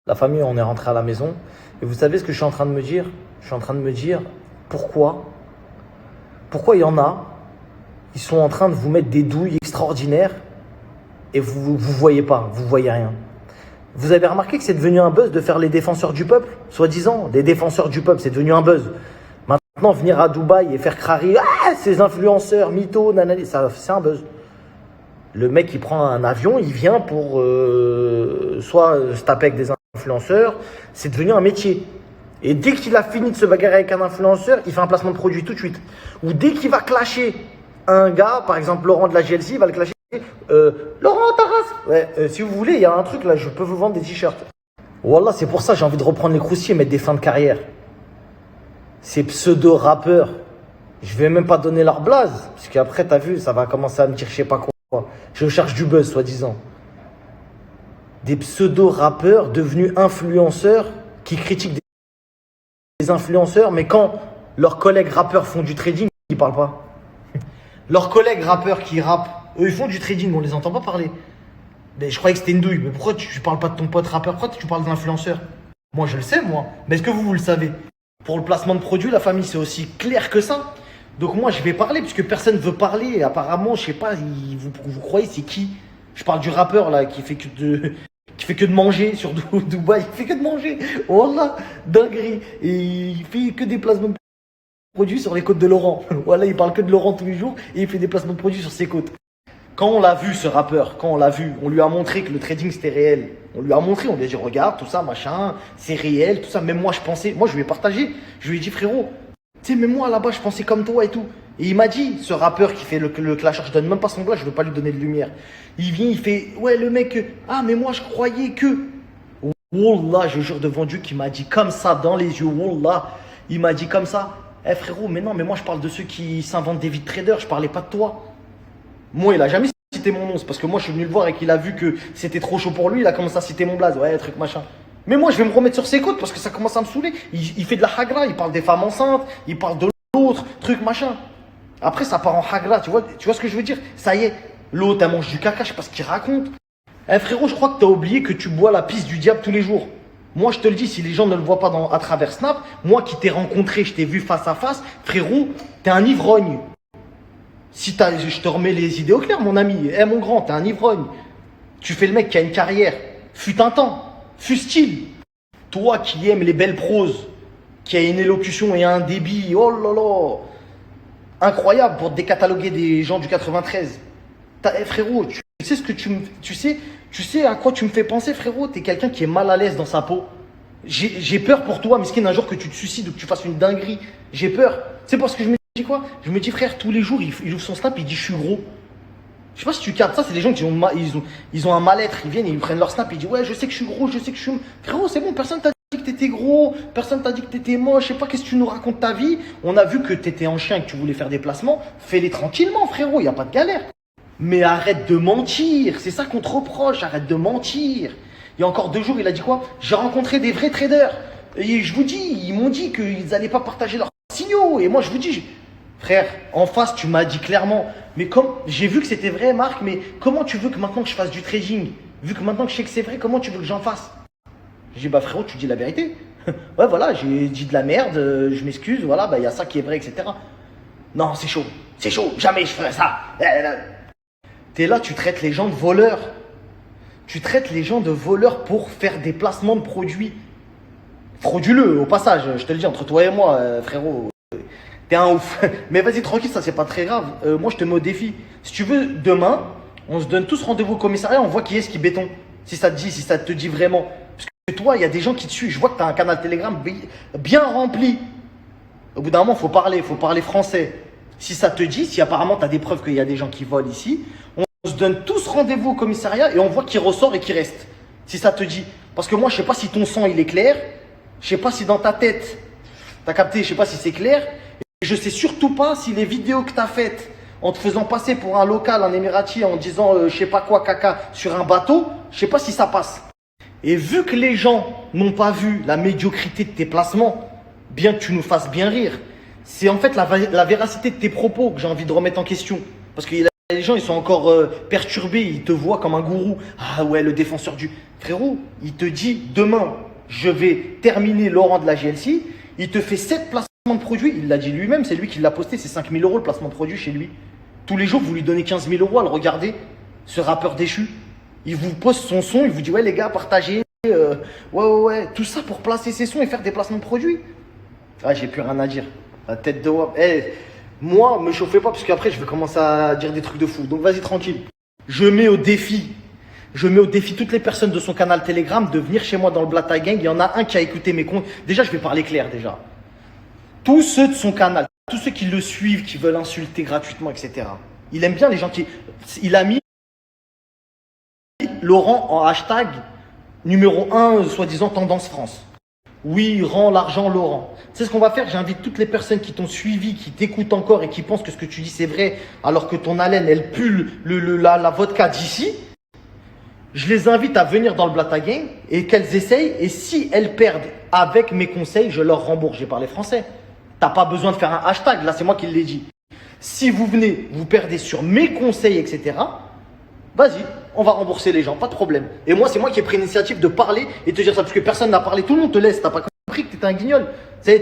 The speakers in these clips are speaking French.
La famille, on est rentré à la maison. Et vous savez ce que je suis en train de me dire? Je suis en train de me dire pourquoi il y en a, ils sont en train de vous mettre des douilles extraordinaires et vous voyez pas, vous voyez rien. Vous avez remarqué que c'est devenu un buzz de faire les défenseurs du peuple, soi-disant, des défenseurs du peuple, c'est devenu un buzz. Maintenant, venir à Dubaï et faire crari, ces influenceurs, mythos, nanani, ça, c'est un buzz. Le mec, il prend un avion, il vient pour soit se taper avec des influenceurs, c'est devenu un métier. Et dès qu'il a fini de se bagarrer avec un influenceur, il fait un placement de produit tout de suite. Ou dès qu'il va clasher un gars, par exemple Laurent de la GLC, il va le clasher. Laurent Taras, ouais, si vous voulez, il y a un truc là, je peux vous vendre des t-shirts. Wallah, c'est pour ça j'ai envie de reprendre les croustilles et mettre des fins de carrière. Ces pseudo-rappeurs, je vais même pas donner leur blaze, parce qu'après, t'as vu, ça va commencer à me dire je sais pas quoi. Je cherche du buzz, soi-disant. Des pseudo-rappeurs devenus influenceurs qui critiquent des influenceurs, mais quand leurs collègues rappeurs font du trading, ils parlent pas. Leurs collègues rappeurs qui rappent, eux, ils font du trading, on les entend pas parler. Mais je croyais que c'était une douille. Mais pourquoi tu parles pas de ton pote rappeur? Pourquoi tu parles de l'influenceur? Moi, je le sais, moi. Mais est-ce que vous le savez? Pour le placement de produits, la famille, c'est aussi clair que ça. Donc moi, je vais parler, puisque personne ne veut parler. Et apparemment, je sais pas, vous croyez, c'est qui? Je parle du rappeur, là, qui fait que de manger sur Dubaï. Il fait que de manger. Wallah, dinguerie. Et il fait que des placements de produits sur les côtes de Laurent. Voilà, il parle que de Laurent tous les jours et il fait des placements de produits sur ses côtes. Quand on l'a vu, ce rappeur, quand on l'a vu, on lui a montré que le trading c'était réel. On lui a montré, on lui a dit regarde, tout ça, machin, c'est réel, tout ça. Même moi, je pensais, moi je lui ai partagé. Je lui ai dit frérot, tu sais, même moi là-bas, je pensais comme toi et tout. Et il m'a dit, ce rappeur qui fait le clasheur, je donne même pas son blague, je veux pas lui donner de lumière. Il vient, il fait, ouais, le mec, mais moi je croyais que. Wallah, je jure devant Dieu qu'il m'a dit comme ça dans les yeux, wallah. Il m'a dit comme ça. Frérot, mais non, mais moi je parle de ceux qui s'inventent des vides traders, je parlais pas de toi. Moi, il a jamais cité mon nom, c'est parce que moi je suis venu le voir et qu'il a vu que c'était trop chaud pour lui, il a commencé à citer mon blaze, ouais, truc machin. Mais moi je vais me remettre sur ses côtes parce que ça commence à me saouler. Il fait de la hagra, il parle des femmes enceintes, il parle de l'autre, truc machin. Après ça part en hagra, tu vois ce que je veux dire? Ça y est, l'autre elle mange du caca, je sais pas ce qu'il raconte. Frérot, je crois que t'as oublié que tu bois la pisse du diable tous les jours. Moi, je te le dis, si les gens ne le voient pas à travers Snap, moi qui t'ai rencontré, je t'ai vu face à face, frérot, t'es un ivrogne. Si je te remets les idées au clair, mon ami. Mon grand, t'es un ivrogne. Tu fais le mec qui a une carrière. Fut un temps. Fut-il. Toi qui aimes les belles proses, qui a une élocution et un débit, oh là là, incroyable pour décataloguer des gens du 93. Frérot, tu sais ce que tu sais à quoi tu me fais penser, frérot? T'es quelqu'un qui est mal à l'aise dans sa peau. J'ai peur pour toi, miskin, un jour que tu te suicides ou que tu fasses une dinguerie. J'ai peur. C'est parce que je me dis quoi? Je me dis, frère, tous les jours, il ouvre son snap et il dit je suis gros. Je sais pas si tu captes ça, c'est des gens qui ils ont un mal-être. Ils viennent et ils prennent leur snap et ils disent ouais, je sais que je suis gros, je sais que je suis. Frérot, c'est bon, personne t'a dit que t'étais gros, personne t'a dit que t'étais moche. Je sais pas qu'est-ce que tu nous racontes ta vie. On a vu que t'étais en chien et que tu voulais faire des placements. Fais-les tranquillement, frérot, y a pas de galère. Mais arrête de mentir, c'est ça qu'on te reproche, arrête de mentir. Il y a encore 2 jours, il a dit quoi? J'ai rencontré des vrais traders. Et je vous dis, ils m'ont dit qu'ils n'allaient pas partager leurs signaux. Et moi, je vous dis, frère, en face, tu m'as dit clairement, mais comme j'ai vu que c'était vrai, Marc, mais comment tu veux que maintenant que je fasse du trading? Vu que maintenant que je sais que c'est vrai, comment tu veux que j'en fasse? J'ai dit, bah frérot, tu dis la vérité. Ouais, voilà, j'ai dit de la merde, je m'excuse, voilà, bah il y a ça qui est vrai, etc. Non, c'est chaud, jamais je ferais ça. T'es là, tu traites les gens de voleurs. Tu traites les gens de voleurs pour faire des placements de produits frauduleux, au passage. Je te le dis, entre toi et moi, frérot, t'es un ouf. Mais vas-y, tranquille, ça c'est pas très grave. Moi, je te mets au défi. Si tu veux, demain, on se donne tous rendez-vous au commissariat, on voit qui est ce qui béton. Si ça te dit, si ça te dit vraiment. Parce que toi, il y a des gens qui te suivent. Je vois que t'as un canal Telegram bien rempli. Au bout d'un moment, faut parler français. Si ça te dit, si apparemment tu as des preuves qu'il y a des gens qui volent ici, on se donne tous rendez-vous au commissariat et on voit qui ressort et qui reste. Si ça te dit. Parce que moi, je sais pas si ton sang il est clair. Je sais pas si dans ta tête, tu as capté, je sais pas si c'est clair. Et je sais surtout pas si les vidéos que tu as faites en te faisant passer pour un local, un émirati, en disant je sais pas quoi, caca, sur un bateau, je sais pas si ça passe. Et vu que les gens n'ont pas vu la médiocrité de tes placements, bien que tu nous fasses bien rire, c'est en fait la véracité de tes propos que j'ai envie de remettre en question. Parce qu'il les gens, ils sont encore perturbés, ils te voient comme un gourou. Ah ouais, le défenseur du... Frérot, il te dit, demain, je vais terminer Laurent de la GLC. Il te fait 7 placements de produits. Il l'a dit lui-même, c'est lui qui l'a posté, c'est 5 000 € le placement de produit chez lui. Tous les jours, vous lui donnez 15 000 € à le regarder, ce rappeur déchu. Il vous poste son son, il vous dit, ouais les gars, partagez. Ouais. Tout ça pour placer ses sons et faire des placements de produits. Ah, j'ai plus rien à dire. La tête de WAP. Moi, me chauffez pas parce qu'après, je vais commencer à dire des trucs de fou. Donc, vas-y, tranquille. Je mets au défi toutes les personnes de son canal Telegram de venir chez moi dans le Blata Gang. Il y en a un qui a écouté mes comptes. Déjà, je vais parler clair, déjà. Tous ceux de son canal, tous ceux qui le suivent, qui veulent insulter gratuitement, etc. Il aime bien les gens qui... Il a mis Laurent en hashtag numéro 1, soi-disant tendance France. Oui, rends l'argent Laurent. C'est ce qu'on va faire. J'invite toutes les personnes qui t'ont suivi, qui t'écoutent encore et qui pensent que ce que tu dis c'est vrai, alors que ton haleine, elle pue la vodka d'ici. Je les invite à venir dans le Blata Gang et qu'elles essayent. Et si elles perdent avec mes conseils, je leur rembourse. J'ai parlé français. T'as pas besoin de faire un hashtag. Là, c'est moi qui l'ai dit. Si vous venez, vous perdez sur mes conseils, etc. Vas-y, on va rembourser les gens, pas de problème. Et moi, c'est moi qui ai pris l'initiative de parler et te dire ça, parce que personne n'a parlé. Tout le monde te laisse, t'as pas compris que t'étais un guignol.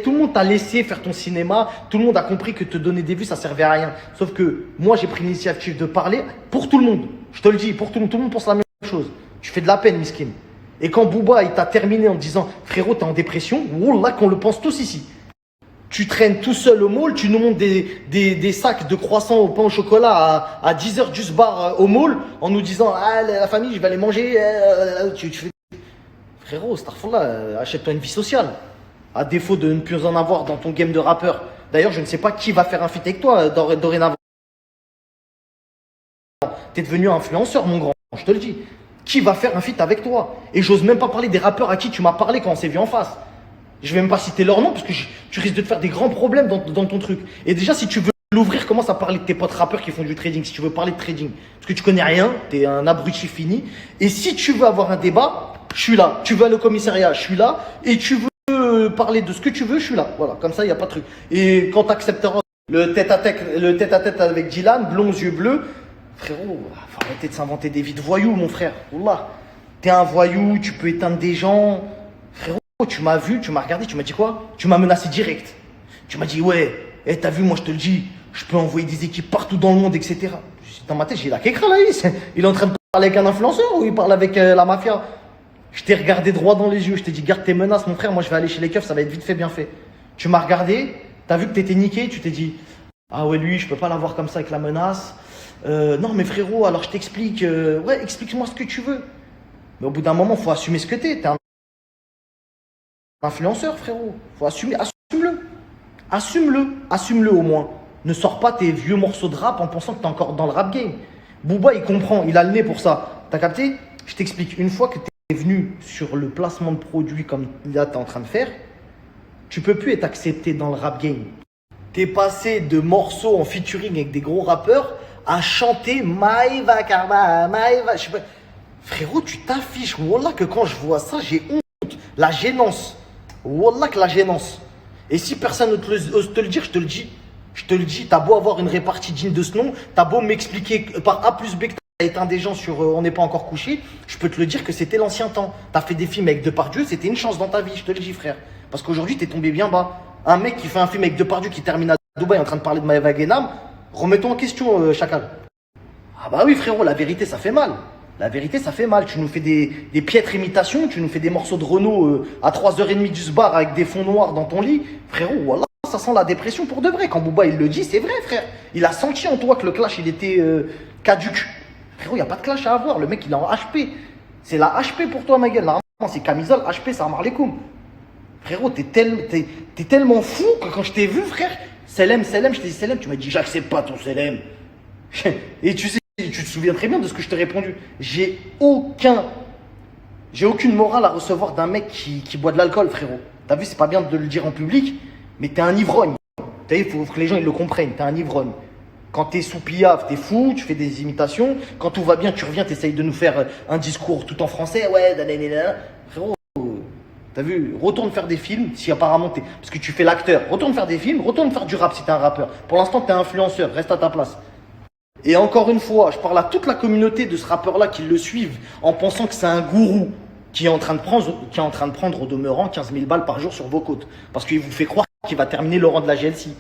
Tout le monde t'a laissé faire ton cinéma, tout le monde a compris que te donner des vues, ça servait à rien. Sauf que moi, j'ai pris l'initiative de parler pour tout le monde. Je te le dis, pour tout le monde pense la même chose. Tu fais de la peine, miskin. Et quand Booba, il t'a terminé en te disant, frérot, t'es en dépression, wallah, qu'on le pense tous ici. Tu traînes tout seul au mall, tu nous montres des sacs de croissants au pain au chocolat à 10h du bar au mall en nous disant ah la famille je vais aller manger. Tu fais... Frérot, starfallah, achète-toi une vie sociale. À défaut de ne plus en avoir dans ton game de rappeur. D'ailleurs, je ne sais pas qui va faire un feat avec toi dorénavant. T'es devenu influenceur, mon grand, je te le dis. Qui va faire un feat avec toi? Et j'ose même pas parler des rappeurs à qui tu m'as parlé quand on s'est vu en face. Je vais même pas citer leur nom parce que tu risques de te faire des grands problèmes dans ton truc. Et déjà, si tu veux l'ouvrir, commence à parler de tes potes rappeurs qui font du trading. Si tu veux parler de trading, parce que tu connais rien, t'es un abruti fini. Et si tu veux avoir un débat, je suis là. Tu veux aller au commissariat, je suis là. Et tu veux parler de ce que tu veux, je suis là. Voilà, comme ça, il n'y a pas de truc. Et quand tu accepteras le tête-à-tête avec Dylan, blond, yeux bleus, frérot, faut arrêter de s'inventer des vies de voyous, mon frère. Wallah, t'es un voyou, tu peux éteindre des gens. Frérot, tu m'as vu, tu m'as regardé, tu m'as dit quoi? Tu m'as menacé direct. Tu m'as dit, ouais, t'as vu, moi je te le dis, je peux envoyer des équipes partout dans le monde, etc. Dans ma tête, j'ai la kékra là, il est en train de parler avec un influenceur ou il parle avec la mafia? Je t'ai regardé droit dans les yeux, je t'ai dit, garde tes menaces, mon frère, moi je vais aller chez les keufs, ça va être vite fait, bien fait. Tu m'as regardé, t'as vu que t'étais niqué, tu t'es dit, ah ouais, lui, je peux pas l'avoir comme ça avec la menace. Non, mais frérot, alors je t'explique, ouais, explique-moi ce que tu veux. Mais au bout d'un moment, faut assumer ce que t'es un influenceur, frérot. Faut assumer, assume-le. Assume-le au moins. Ne sors pas tes vieux morceaux de rap en pensant que t'es encore dans le rap game. Booba, il comprend, il a le nez pour ça. T'as capté? Je t'explique. Une fois que t'es venu sur le placement de produits comme là t'es en train de faire, tu peux plus être accepté dans le rap game. T'es passé de morceaux en featuring avec des gros rappeurs à chanter Maïva Karma, Maïva. Je sais pas. Frérot, tu t'affiches. Wallah que quand je vois ça, j'ai honte. La gênance. Wallah que la gênance. Et si personne n'ose te le dire, je te le dis. Je te le dis, t'as beau avoir une répartie digne de ce nom, t'as beau m'expliquer par A plus B que t'as éteint des gens sur On n'est pas encore couché, je peux te le dire que c'était l'ancien temps. T'as fait des films avec Depardieu, c'était une chance dans ta vie, je te le dis frère. Parce qu'aujourd'hui, t'es tombé bien bas. Un mec qui fait un film avec Depardieu qui termine à Dubaï en train de parler de Maëva Guénam, remets-toi en question, Chacal. Ah bah oui frérot, la vérité ça fait mal. La vérité, ça fait mal. Tu nous fais des piètres imitations, tu nous fais des morceaux de Renault à 3h30 du bar avec des fonds noirs dans ton lit. Frérot, voilà, ça sent la dépression pour de vrai. Quand Booba il le dit, c'est vrai, frère. Il a senti en toi que le clash, il était caduc. Frérot, il n'y a pas de clash à avoir. Le mec, il est en HP. C'est la HP pour toi, ma gueule. Normalement, c'est camisole, HP, ça marre les coups. Frérot, t'es tellement fou que quand je t'ai vu, frère, Selem, je t'ai dit Selem, tu m'as dit, j'accepte pas ton Selem. Et tu sais, tu te souviens très bien de ce que je t'ai répondu. J'ai aucune morale à recevoir d'un mec qui boit de l'alcool, frérot. T'as vu, c'est pas bien de le dire en public, mais t'es un ivrogne. T'as vu, il faut que les gens ils le comprennent. T'es un ivrogne. Quand t'es sous piaf, t'es fou, tu fais des imitations. Quand tout va bien, tu reviens, t'essayes de nous faire un discours tout en français. Ouais, nanana. Frérot, t'as vu, retourne faire des films si apparemment t'es. Parce que tu fais l'acteur. Retourne faire des films, retourne faire du rap si t'es un rappeur. Pour l'instant, t'es influenceur, reste à ta place. Et encore une fois, je parle à toute la communauté de ce rappeur-là qui le suivent en pensant que c'est un gourou qui est en train de prendre au demeurant 15 000 balles par jour sur vos côtes. Parce qu'il vous fait croire qu'il va terminer Laurent de la GLC.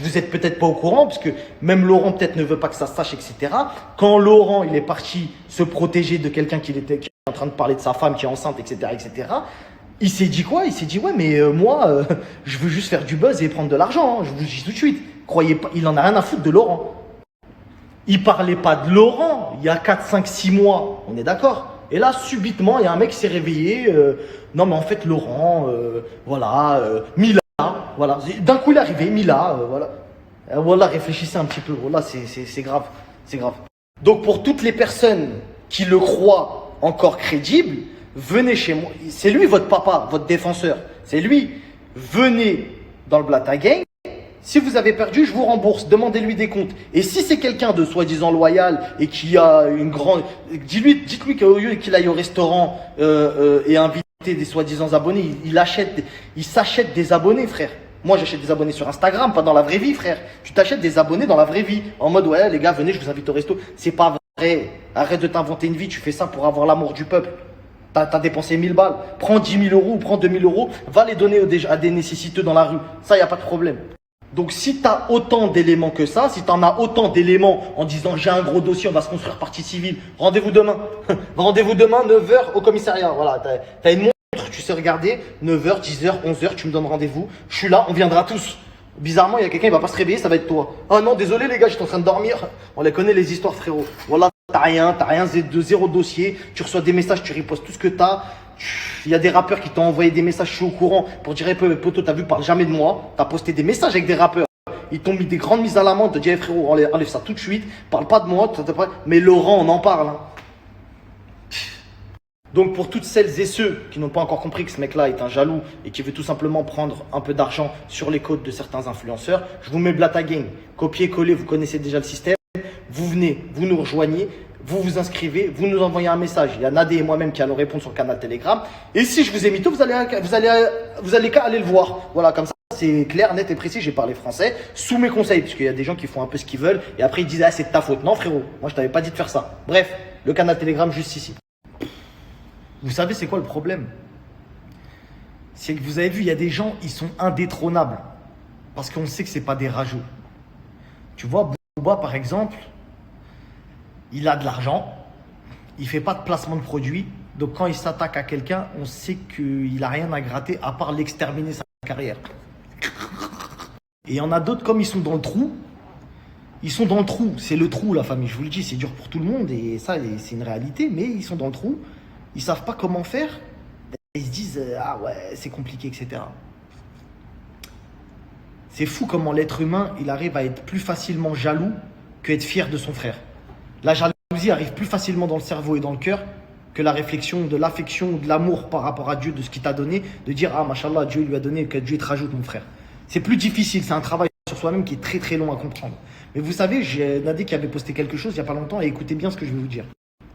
Vous êtes peut-être pas au courant, parce que même Laurent peut-être ne veut pas que ça se sache, etc. Quand Laurent il est parti se protéger de quelqu'un qui est en train de parler de sa femme qui est enceinte, etc., il s'est dit quoi? Il s'est dit ouais, mais moi, je veux juste faire du buzz et prendre de l'argent. Hein. Je vous le dis tout de suite. Croyez pas, il en a rien à foutre de Laurent. Il parlait pas de Laurent il y a 4, 5, 6 mois. On est d'accord? Et là, subitement, il y a un mec qui s'est réveillé. Non, mais en fait, Laurent, voilà, Mila. Voilà, d'un coup il est arrivé, Mila, voilà. Voilà, réfléchissez un petit peu, voilà, c'est grave, c'est grave. Donc pour toutes les personnes qui le croient encore crédible, venez chez moi. C'est lui votre papa, votre défenseur, c'est lui. Venez dans le Blata Gang. Si vous avez perdu, je vous rembourse, demandez-lui des comptes. Et si c'est quelqu'un de soi-disant loyal et qui a une grande... Dites-lui qu'au lieu qu'il aille au restaurant et inviter des soi-disant abonnés, il s'achète des abonnés, frère. Moi, j'achète des abonnés sur Instagram, pas dans la vraie vie, frère. Tu t'achètes des abonnés dans la vraie vie. En mode, ouais, les gars, venez, je vous invite au resto. C'est pas vrai. Arrête de t'inventer une vie. Tu fais ça pour avoir l'amour du peuple. T'as dépensé 1000 balles. Prends 10 000 euros ou prends 2 000 euros. Va les donner à des nécessiteux dans la rue. Ça, y a pas de problème. Donc, si tu as autant d'éléments que ça, si tu en as autant d'éléments en disant j'ai un gros dossier, on va se construire partie civile, rendez-vous demain. Rendez-vous demain, 9h au commissariat. Voilà, t'as une montre, tu sais regarder, 9h, 10h, 11h, tu me donnes rendez-vous. Je suis là, on viendra tous. Bizarrement, il y a quelqu'un, il va pas se réveiller, ça va être toi. Oh non, désolé les gars, j'étais en train de dormir. On les connaît les histoires, frérot. Voilà, t'as rien, de zéro dossier. Tu reçois des messages, tu ripostes tout ce que t'as. Il y a des rappeurs qui t'ont envoyé des messages, je suis au courant, pour dire, hey, poto, t'as vu, parle jamais de moi. T'as posté des messages avec des rappeurs. Ils t'ont mis des grandes mises à l'amende, te dit, hey, frérot, enlève ça tout de suite, parle pas de moi, mais Laurent, on en parle. Hein. Donc, pour toutes celles et ceux qui n'ont pas encore compris que ce mec-là est un jaloux et qui veut tout simplement prendre un peu d'argent sur les côtes de certains influenceurs, je vous mets Blata Gang. Copier-coller, vous connaissez déjà le système. Vous venez, vous nous rejoignez. Vous vous inscrivez, vous nous envoyez un message. Il y a Nadé et moi-même qui allons répondre sur le canal Telegram. Et si je vous ai mytho, vous allez qu'à aller le voir. Voilà, comme ça, c'est clair, net et précis. J'ai parlé français sous mes conseils, parce qu'il y a des gens qui font un peu ce qu'ils veulent et après ils disent ah c'est de ta faute. Non frérot, moi je t'avais pas dit de faire ça. Bref, le canal Telegram juste ici. Vous savez c'est quoi le problème? C'est que vous avez vu, il y a des gens, ils sont indétrônables parce qu'on sait que c'est pas des rageux. Tu vois, Booba par exemple. Il a de l'argent, il ne fait pas de placement de produits. Donc quand il s'attaque à quelqu'un, on sait qu'il n'a rien à gratter à part l'exterminer sa carrière. Et il y en a d'autres, comme ils sont dans le trou, c'est le trou la famille, je vous le dis, c'est dur pour tout le monde et ça c'est une réalité, mais ils sont dans le trou, ils ne savent pas comment faire, et ils se disent ah ouais c'est compliqué, etc. C'est fou comment l'être humain, il arrive à être plus facilement jaloux qu'être fier de son frère. La jalousie arrive plus facilement dans le cerveau et dans le cœur que la réflexion de l'affection ou de l'amour par rapport à Dieu, de ce qu'il t'a donné, de dire ah machallah, Dieu lui a donné, que Dieu te rajoute mon frère. C'est plus difficile, c'est un travail sur soi-même qui est très très long à comprendre. Mais vous savez, j'ai Nadé qui avait posté quelque chose il n'y a pas longtemps et écoutez bien ce que je vais vous dire.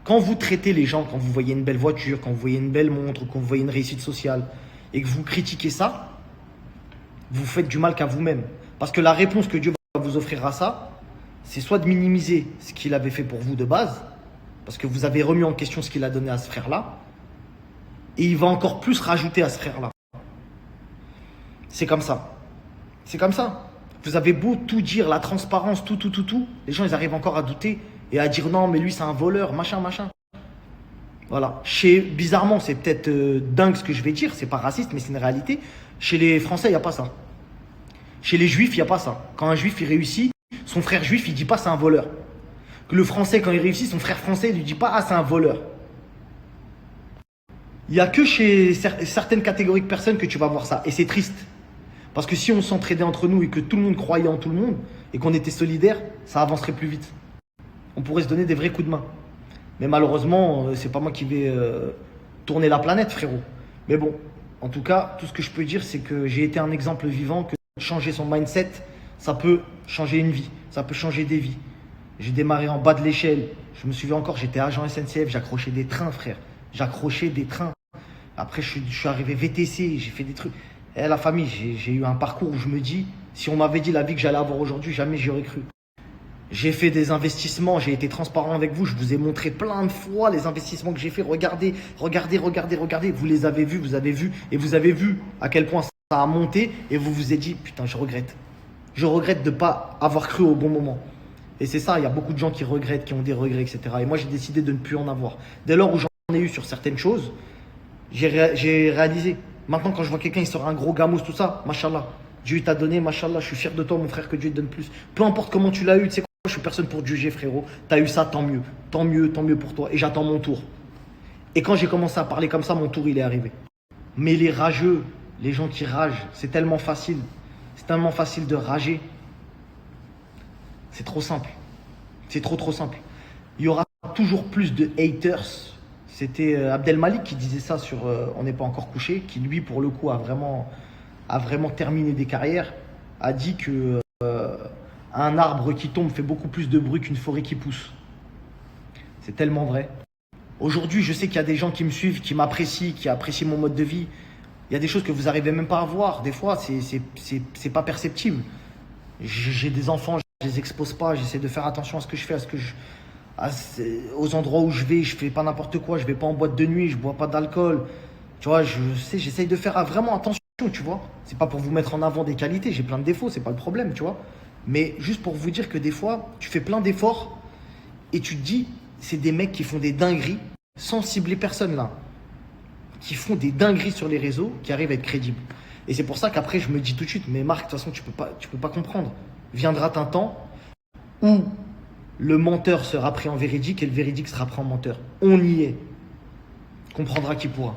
Quand vous traitez les gens, quand vous voyez une belle voiture, quand vous voyez une belle montre, quand vous voyez une réussite sociale et que vous critiquez ça, vous faites du mal qu'à vous-même. Parce que la réponse que Dieu va vous offrir à ça, c'est soit de minimiser ce qu'il avait fait pour vous de base, parce que vous avez remis en question ce qu'il a donné à ce frère-là, et il va encore plus rajouter à ce frère-là. C'est comme ça. C'est comme ça. Vous avez beau tout dire, la transparence, tout, les gens ils arrivent encore à douter et à dire non mais lui c'est un voleur, machin. Voilà. Bizarrement, c'est peut-être dingue ce que je vais dire, c'est pas raciste mais c'est une réalité. Chez les Français, il n'y a pas ça. Chez les Juifs, il n'y a pas ça. Quand un Juif il réussit, son frère juif, il dit pas c'est un voleur. Que le français, quand il réussit, son frère français, il lui dit pas ah c'est un voleur. Il n'y a que chez certaines catégories de personnes que tu vas voir ça. Et c'est triste. Parce que si on s'entraidait entre nous et que tout le monde croyait en tout le monde et qu'on était solidaires, ça avancerait plus vite. On pourrait se donner des vrais coups de main. Mais malheureusement, c'est pas moi qui vais tourner la planète, frérot. Mais bon, en tout cas, tout ce que je peux dire, c'est que j'ai été un exemple vivant que changer son mindset, ça peut changer une vie, ça peut changer des vies. J'ai démarré en bas de l'échelle. Je me souviens encore, j'étais agent SNCF, j'accrochais des trains, frère. J'accrochais des trains. Après, je suis arrivé VTC, j'ai fait des trucs. Et la famille, j'ai eu un parcours où je me dis, si on m'avait dit la vie que j'allais avoir aujourd'hui, jamais j'y aurais cru. J'ai fait des investissements, j'ai été transparent avec vous, je vous ai montré plein de fois les investissements que j'ai fait. Regardez, regardez, regardez, regardez. Vous les avez vus, vous avez vu, et vous avez vu à quel point ça a monté, et vous vous êtes dit, putain, je regrette. Je regrette de ne pas avoir cru au bon moment. Et c'est ça, il y a beaucoup de gens qui regrettent, qui ont des regrets, etc. Et moi, j'ai décidé de ne plus en avoir. Dès lors où j'en ai eu sur certaines choses, j'ai réalisé. Maintenant, quand je vois quelqu'un, il sort un gros gamos, tout ça, machallah. Dieu t'a donné, machallah, je suis fier de toi, mon frère, que Dieu te donne plus. Peu importe comment tu l'as eu, tu sais quoi, je suis personne pour te juger, frérot. T'as eu ça, tant mieux. Tant mieux, tant mieux pour toi. Et j'attends mon tour. Et quand j'ai commencé à parler comme ça, mon tour, il est arrivé. Mais les rageux, les gens qui ragent, c'est tellement facile. C'est tellement facile de rager. C'est trop simple. C'est trop simple. Il y aura toujours plus de haters. C'était Abdelmalik qui disait ça sur On n'est pas encore couché, qui lui, pour le coup, a vraiment terminé des carrières, a dit que un arbre qui tombe fait beaucoup plus de bruit qu'une forêt qui pousse. C'est tellement vrai. Aujourd'hui, je sais qu'il y a des gens qui me suivent, qui m'apprécient, qui apprécient mon mode de vie. Il y a des choses que vous n'arrivez même pas à voir. Des fois, c'est pas perceptible. J'ai des enfants, je les expose pas, j'essaie de faire attention à ce que je fais, aux endroits où je vais fais pas n'importe quoi, je vais pas en boîte de nuit, je bois pas d'alcool. Tu vois, j'essaye de faire vraiment attention, tu vois. C'est pas pour vous mettre en avant des qualités, j'ai plein de défauts, c'est pas le problème, tu vois. Mais juste pour vous dire que des fois, tu fais plein d'efforts et tu te dis, c'est des mecs qui font des dingueries sans cibler personne là. Qui font des dingueries sur les réseaux, qui arrivent à être crédibles. Et c'est pour ça qu'après, je me dis tout de suite, mais Marc, de toute façon, tu peux pas comprendre. Viendra un temps où le menteur sera pris en véridique et le véridique sera pris en menteur. On y est. Comprendra qui pourra.